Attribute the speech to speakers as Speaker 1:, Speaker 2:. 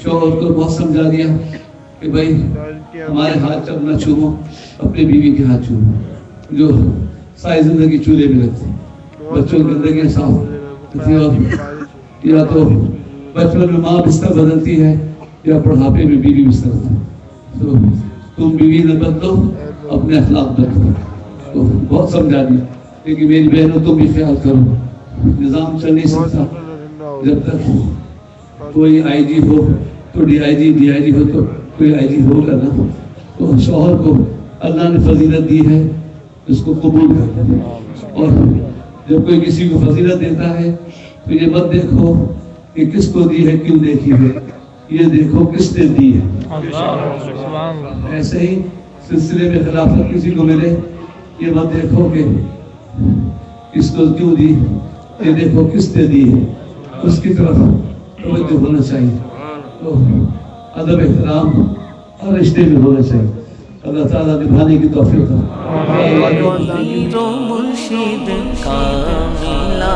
Speaker 1: شوہر کو بہت سمجھا دیا کہ بھائی ہمارے ہاتھ جب نہ چھومو اپنی بیوی کے ہاتھ چھومو جو ساری زندگی چولہے میں رہتے بچوں کی زندگی صاف رہتی اور یا تو بچپن میں ماں بستر بدلتی ہے یا بڑھاپے میں بیوی بستر بدلتی ہے. تو تم بیوی نہ بدلو اپنے اخلاق بدلو. تو بہت سمجھا دیا لیکن میری بہنوں تم بھی خیال کرو نظام چل نہیں سکتا جب تک کوئی آئی جی ہو تو ڈی آئی جی ہو تو کوئی آئی جی ہوگا نا. تو شوہر کو اللہ نے فضیلت دی ہے اس کو قبول کر اور جب کوئی کسی کو فضیلت دیتا ہے تو یہ مت دیکھو کہ کس کو دی ہے کیوں دیکھی ہے یہ دیکھو کس نے دی ہے. ایسے ہی سلسلے میں خلافت کسی کو ملے یہ مت دیکھو کہ کس کو کیوں دی یہ دیکھو کس نے دی ہے اس کی طرف توجہ ہونا چاہیے. تو ادب احترام اور رشتے میں ہونا چاہیے. اللہ تعالیٰ نبھانے کی توفیق
Speaker 2: مرشد کا ملا